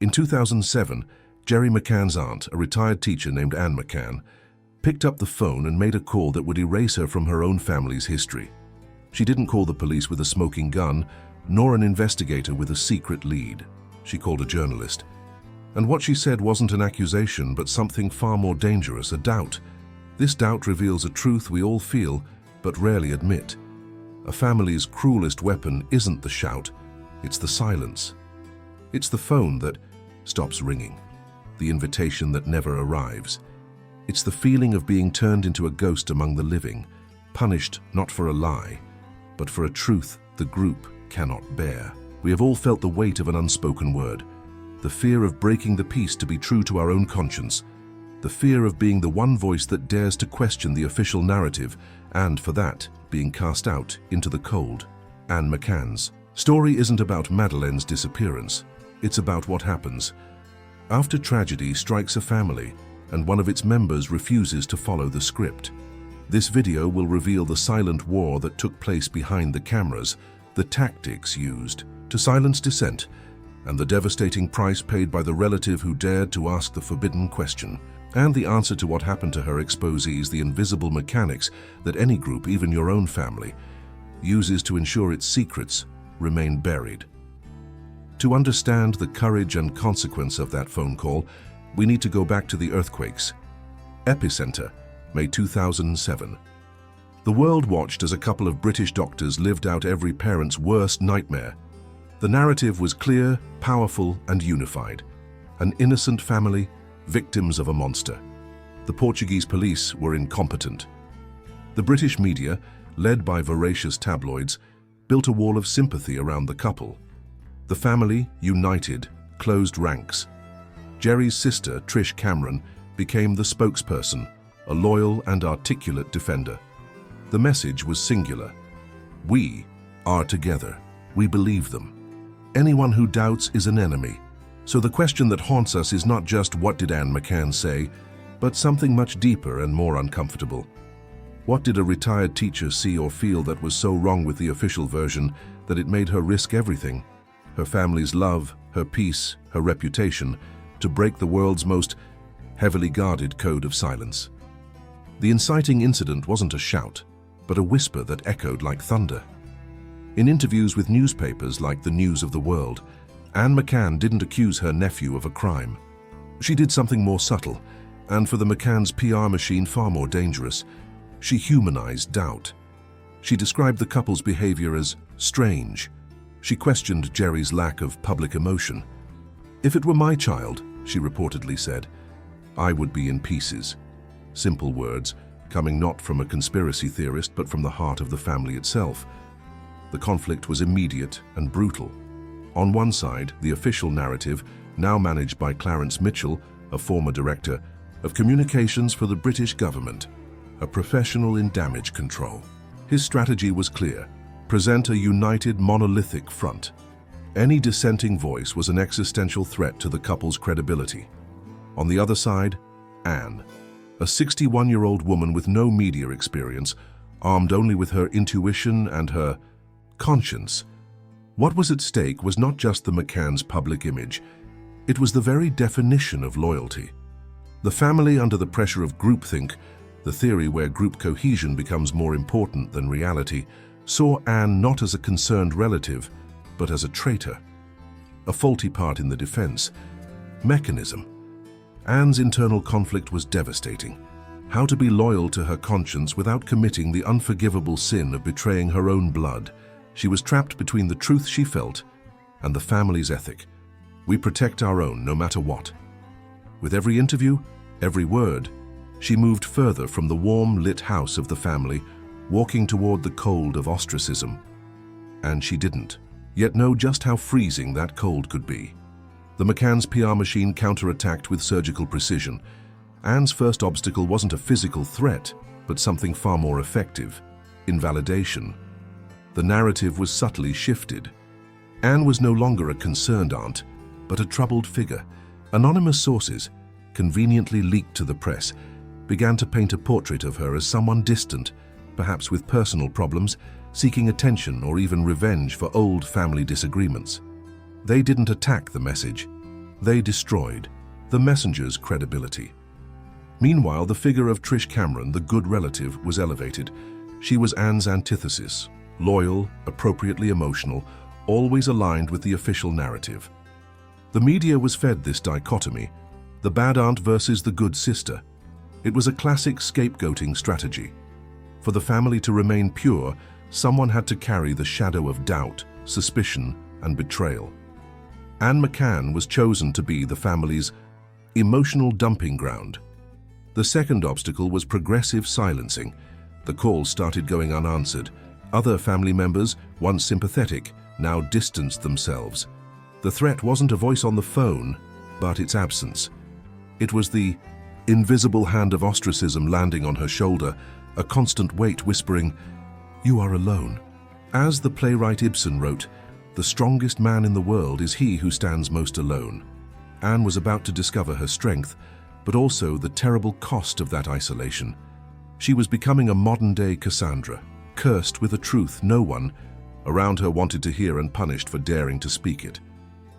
In 2007, Jerry McCann's aunt, a retired teacher named Anne McCann, picked up the phone and made a call that would erase her from her own family's history. She didn't call the police with a smoking gun, nor an investigator with a secret lead. She called a journalist. And what she said wasn't an accusation, but something far more dangerous, a doubt. This doubt reveals a truth we all feel, but rarely admit. A family's cruelest weapon isn't the shout, it's the silence. It's the phone that stops ringing, the invitation that never arrives. It's the feeling of being turned into a ghost among the living, punished not for a lie, but for a truth the group cannot bear. We have all felt the weight of an unspoken word, the fear of breaking the peace to be true to our own conscience, the fear of being the one voice that dares to question the official narrative, and for that, being cast out into the cold. Anne McCann's story isn't about Madeleine's disappearance. It's about what happens after tragedy strikes a family and one of its members refuses to follow the script. This video will reveal the silent war that took place behind the cameras, the tactics used to silence dissent, and the devastating price paid by the relative who dared to ask the forbidden question. And the answer to what happened to her exposes the invisible mechanics that any group, even your own family, uses to ensure its secrets remain buried. To understand the courage and consequence of that phone call, we need to go back to the earthquakes. Epicenter, May 2007. The world watched as a couple of British doctors lived out every parent's worst nightmare. The narrative was clear, powerful, and unified. An innocent family, victims of a monster. The Portuguese police were incompetent. The British media, led by voracious tabloids, built a wall of sympathy around the couple. The family, united, closed ranks. Jerry's sister, Trish Cameron, became the spokesperson, a loyal and articulate defender. The message was singular. We are together. We believe them. Anyone who doubts is an enemy. So the question that haunts us is not just what did Anne McCann say, but something much deeper and more uncomfortable. What did a retired teacher see or feel that was so wrong with the official version that it made her risk everything? Her family's love, her peace, her reputation, to break the world's most heavily guarded code of silence. The inciting incident wasn't a shout, but a whisper that echoed like thunder. In interviews with newspapers like the News of the World, Anne McCann didn't accuse her nephew of a crime. She did something more subtle, and for the McCann's PR machine far more dangerous. She humanized doubt. She described the couple's behavior as strange. She questioned Jerry's lack of public emotion. "If it were my child," she reportedly said, "I would be in pieces." Simple words, coming not from a conspiracy theorist but from the heart of the family itself. The conflict was immediate and brutal. On one side, the official narrative, now managed by Clarence Mitchell, a former director of communications for the British government, a professional in damage control. His strategy was clear: present a united, monolithic front. Any dissenting voice was an existential threat to the couple's credibility. On the other side, Anne, a 61-year-old woman with no media experience, armed only with her intuition and her conscience. What was at stake was not just the McCann's public image, it was the very definition of loyalty. The family, under the pressure of groupthink, the theory where group cohesion becomes more important than reality, saw Anne not as a concerned relative, but as a traitor. A faulty part in the defense mechanism. Anne's internal conflict was devastating. How to be loyal to her conscience without committing the unforgivable sin of betraying her own blood. She was trapped between the truth she felt and the family's ethic. We protect our own no matter what. With every interview, every word, she moved further from the warm, lit house of the family, walking toward the cold of ostracism. And she didn't yet know just how freezing that cold could be. The McCann's PR machine counterattacked with surgical precision. Anne's first obstacle wasn't a physical threat, but something far more effective: invalidation. The narrative was subtly shifted. Anne was no longer a concerned aunt, but a troubled figure. Anonymous sources, conveniently leaked to the press, began to paint a portrait of her as someone distant, perhaps with personal problems, seeking attention or even revenge for old family disagreements. They didn't attack the message. They destroyed the messenger's credibility. Meanwhile, the figure of Trish Cameron, the good relative, was elevated. She was Anne's antithesis, loyal, appropriately emotional, always aligned with the official narrative. The media was fed this dichotomy, the bad aunt versus the good sister. It was a classic scapegoating strategy. For the family to remain pure, someone had to carry the shadow of doubt, suspicion, and betrayal. Anne McCann was chosen to be the family's emotional dumping ground. The second obstacle was progressive silencing. The calls started going unanswered. Other family members, once sympathetic, now distanced themselves. The threat wasn't a voice on the phone, but its absence. It was the invisible hand of ostracism landing on her shoulder, a constant weight whispering, "You are alone." As the playwright Ibsen wrote, "The strongest man in the world is he who stands most alone." Anne was about to discover her strength, but also the terrible cost of that isolation. She was becoming a modern-day Cassandra, cursed with a truth no one around her wanted to hear and punished for daring to speak it.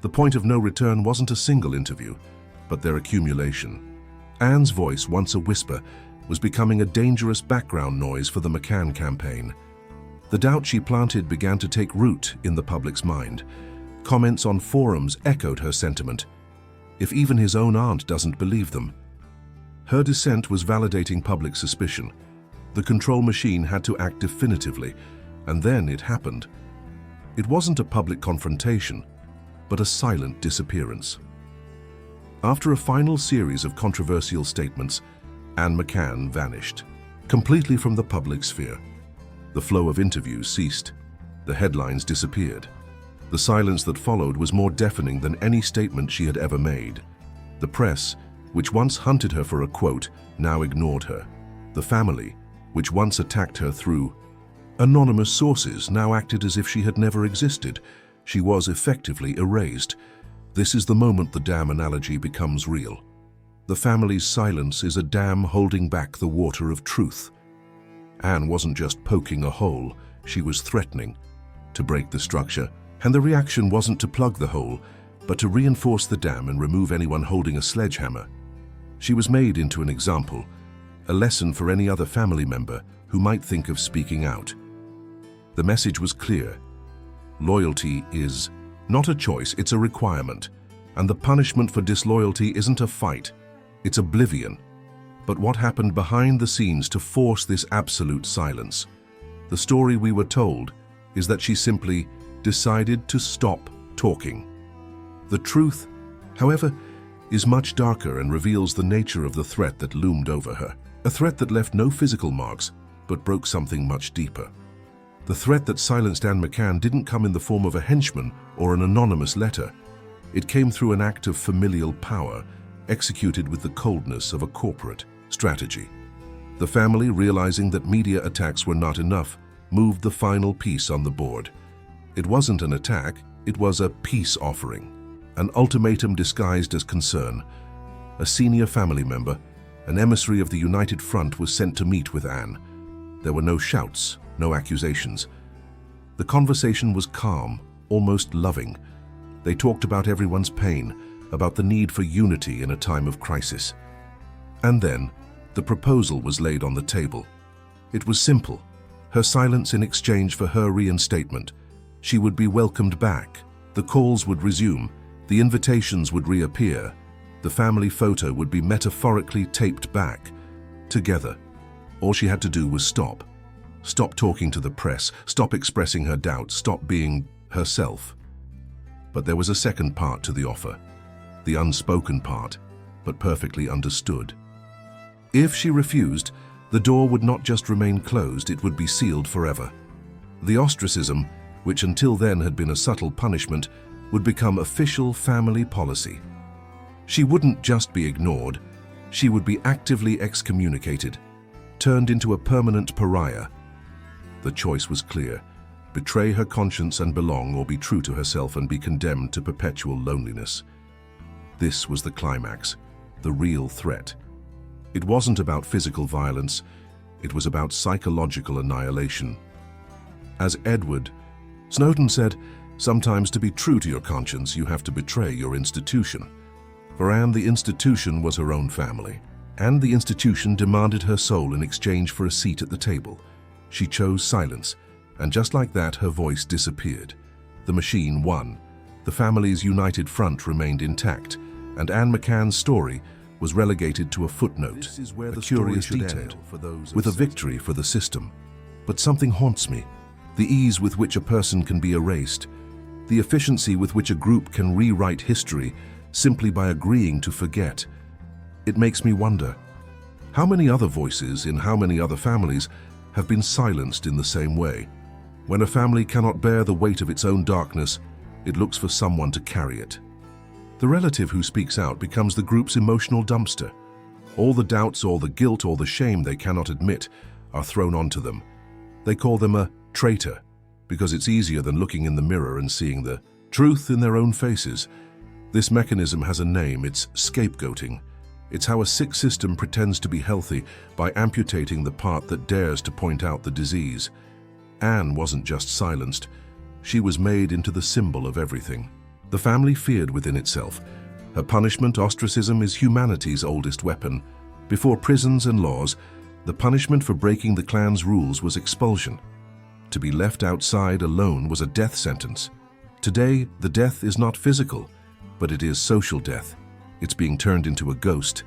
The point of no return wasn't a single interview, but their accumulation. Anne's voice, once a whisper, was becoming a dangerous background noise for the McCann campaign. The doubt she planted began to take root in the public's mind. Comments on forums echoed her sentiment. If even his own aunt doesn't believe them. Her dissent was validating public suspicion. The control machine had to act definitively, and then it happened. It wasn't a public confrontation, but a silent disappearance. After a final series of controversial statements, Anne McCann vanished, completely from the public sphere. The flow of interviews ceased. The headlines disappeared. The silence that followed was more deafening than any statement she had ever made. The press, which once hunted her for a quote, now ignored her. The family, which once attacked her through anonymous sources, now acted as if she had never existed. She was effectively erased. This is the moment the dam analogy becomes real. The family's silence is a dam holding back the water of truth. Anne wasn't just poking a hole, she was threatening to break the structure, and the reaction wasn't to plug the hole, but to reinforce the dam and remove anyone holding a sledgehammer. She was made into an example, a lesson for any other family member who might think of speaking out. The message was clear. Loyalty is not a choice, it's a requirement. And the punishment for disloyalty isn't a fight, it's oblivion. But what happened behind the scenes to force this absolute silence? The story we were told is that she simply decided to stop talking. The truth, however, is much darker and reveals the nature of the threat that loomed over her. A threat that left no physical marks, but broke something much deeper. The threat that silenced Anne McCann didn't come in the form of a henchman or an anonymous letter. It came through an act of familial power, executed with the coldness of a corporate strategy. The family, realizing that media attacks were not enough, moved the final piece on the board. It wasn't an attack, it was a peace offering, an ultimatum disguised as concern. A senior family member, an emissary of the United Front, was sent to meet with Anne. There were no shouts, no accusations. The conversation was calm, almost loving. They talked about everyone's pain, about the need for unity in a time of crisis. And then, the proposal was laid on the table. It was simple. Her silence in exchange for her reinstatement. She would be welcomed back. The calls would resume. The invitations would reappear. The family photo would be metaphorically taped back. Together. All she had to do was stop. Stop talking to the press. Stop expressing her doubts. Stop being herself. But there was a second part to the offer. The unspoken part, but perfectly understood. If she refused, the door would not just remain closed, it would be sealed forever. The ostracism, which until then had been a subtle punishment, would become official family policy. She wouldn't just be ignored, she would be actively excommunicated, turned into a permanent pariah. The choice was clear: betray her conscience and belong, or be true to herself and be condemned to perpetual loneliness. This was the climax, the real threat. It wasn't about physical violence, it was about psychological annihilation. As Edward Snowden said, sometimes to be true to your conscience, you have to betray your institution. For Anne, the institution was her own family, and the institution demanded her soul in exchange for a seat at the table. She chose silence, and just like that, her voice disappeared. The machine won. The family's united front remained intact, and Anne McCann's story was relegated to a footnote, a curious detail, with a victory for the system. But something haunts me: the ease with which a person can be erased, the efficiency with which a group can rewrite history simply by agreeing to forget. It makes me wonder, how many other voices in how many other families have been silenced in the same way? When a family cannot bear the weight of its own darkness, it looks for someone to carry it. The relative who speaks out becomes the group's emotional dumpster. All the doubts, all the guilt, all the shame they cannot admit are thrown onto them. They call them a traitor, because it's easier than looking in the mirror and seeing the truth in their own faces. This mechanism has a name: it's scapegoating. It's how a sick system pretends to be healthy by amputating the part that dares to point out the disease. Anne wasn't just silenced, she was made into the symbol of everything. The family feared within itself. Her punishment, ostracism, is humanity's oldest weapon. Before prisons and laws, the punishment for breaking the clan's rules was expulsion. To be left outside alone was a death sentence. Today, the death is not physical, but it is social death. It's being turned into a ghost.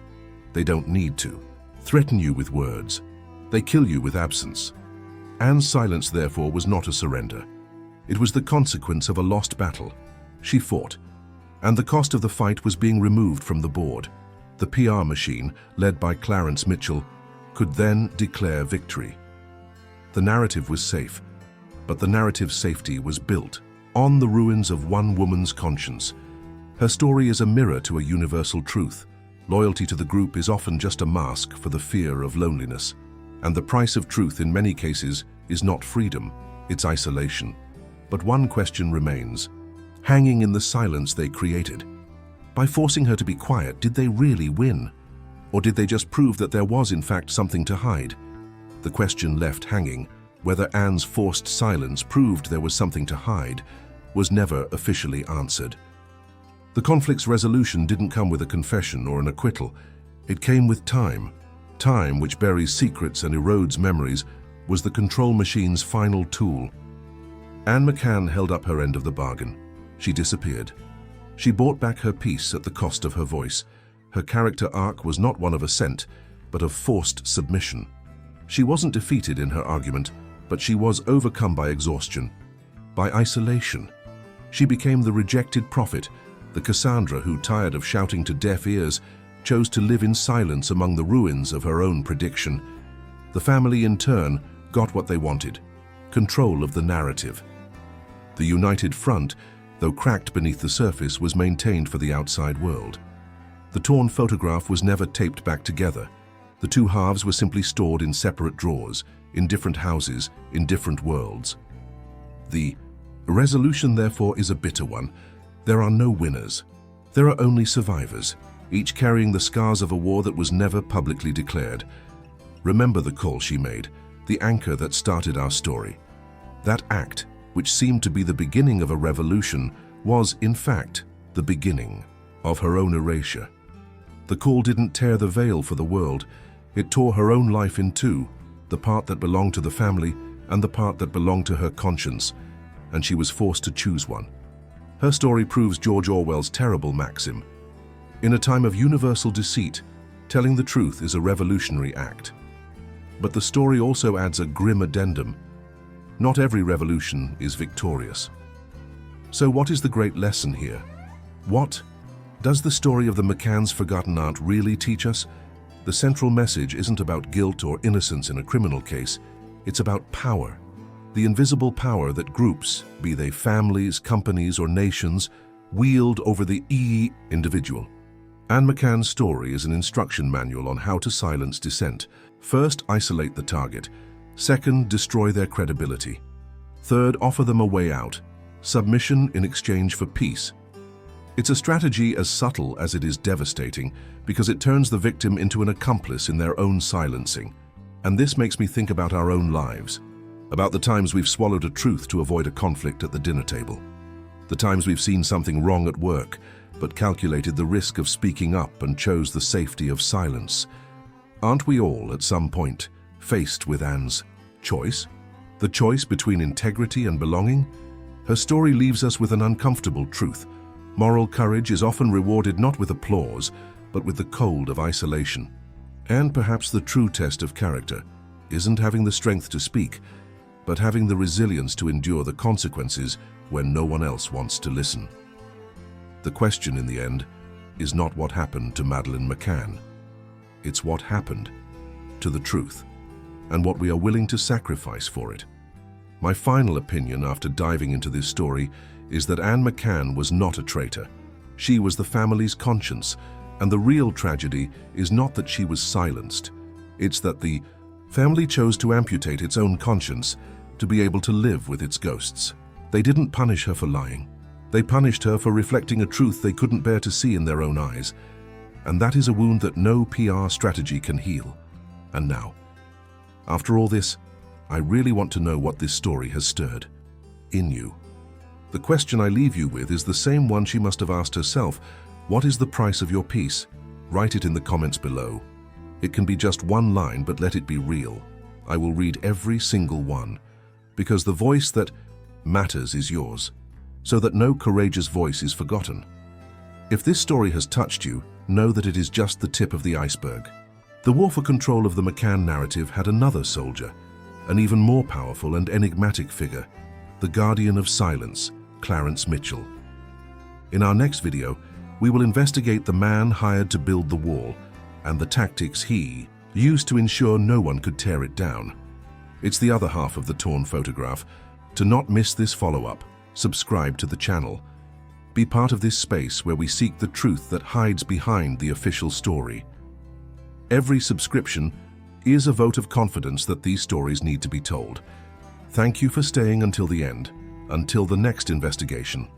They don't need to threaten you with words. They kill you with absence. Anne's silence, therefore, was not a surrender. It was the consequence of a lost battle. She fought, and the cost of the fight was being removed from the board. The PR machine, led by Clarence Mitchell, could then declare victory. The narrative was safe, but the narrative's safety was built on the ruins of one woman's conscience. Her story is a mirror to a universal truth. Loyalty to the group is often just a mask for the fear of loneliness. And the price of truth in many cases is not freedom, it's isolation. But one question remains: hanging in the silence they created. By forcing her to be quiet, did they really win? Or did they just prove that there was in fact something to hide? The question left hanging, whether Anne's forced silence proved there was something to hide, was never officially answered. The conflict's resolution didn't come with a confession or an acquittal. It came with time. Time, which buries secrets and erodes memories, was the control machine's final tool. Anne McCann held up her end of the bargain. She disappeared. She bought back her peace at the cost of her voice. Her character arc was not one of ascent, but of forced submission. She wasn't defeated in her argument, but she was overcome by exhaustion, by isolation. She became the rejected prophet, the Cassandra who, tired of shouting to deaf ears, chose to live in silence among the ruins of her own prediction. The family, in turn, got what they wanted: control of the narrative. The united front, though cracked beneath the surface, was maintained for the outside world. The torn photograph was never taped back together. The two halves were simply stored in separate drawers, in different houses, in different worlds. The resolution, therefore, is a bitter one. There are no winners. There are only survivors, each carrying the scars of a war that was never publicly declared. Remember the call she made, the anchor that started our story. That act, which seemed to be the beginning of a revolution, was, in fact, the beginning of her own erasure. The call didn't tear the veil for the world. It tore her own life in two, the part that belonged to the family and the part that belonged to her conscience, and she was forced to choose one. Her story proves George Orwell's terrible maxim: in a time of universal deceit, telling the truth is a revolutionary act. But the story also adds a grim addendum: not every revolution is victorious. So what is the great lesson here? What does the story of the McCann's forgotten aunt really teach us? The central message isn't about guilt or innocence in a criminal case. It's about power. The invisible power that groups, be they families, companies, or nations, wield over the individual. Anne McCann's story is an instruction manual on how to silence dissent. First, isolate the target. Second, destroy their credibility. Third, offer them a way out. Submission in exchange for peace. It's a strategy as subtle as it is devastating, because it turns the victim into an accomplice in their own silencing. And this makes me think about our own lives, about the times we've swallowed a truth to avoid a conflict at the dinner table, the times we've seen something wrong at work but calculated the risk of speaking up and chose the safety of silence. Aren't we all, at some point, faced with Anne's choice? The choice between integrity and belonging? Her story leaves us with an uncomfortable truth. Moral courage is often rewarded not with applause, but with the cold of isolation. And perhaps the true test of character isn't having the strength to speak, but having the resilience to endure the consequences when no one else wants to listen. The question in the end is not what happened to Madeleine McCann. It's what happened to the truth, and what we are willing to sacrifice for it. My final opinion after diving into this story is that Anne McCann was not a traitor. She was the family's conscience, and the real tragedy is not that she was silenced. It's that the family chose to amputate its own conscience to be able to live with its ghosts. They didn't punish her for lying. They punished her for reflecting a truth they couldn't bear to see in their own eyes. And that is a wound that no PR strategy can heal. And now, after all this, I really want to know what this story has stirred in you. The question I leave you with is the same one she must have asked herself. What is the price of your peace? Write it in the comments below. It can be just one line, but let it be real. I will read every single one, because the voice that matters is yours, so that no courageous voice is forgotten. If this story has touched you, know that it is just the tip of the iceberg. The war for control of the McCann narrative had another soldier, an even more powerful and enigmatic figure, the guardian of silence, Clarence Mitchell. In our next video, we will investigate the man hired to build the wall and the tactics he used to ensure no one could tear it down. It's the other half of the torn photograph. To not miss this follow-up, subscribe to the channel. Be part of this space where we seek the truth that hides behind the official story. Every subscription is a vote of confidence that these stories need to be told. Thank you for staying until the end. Until the next investigation.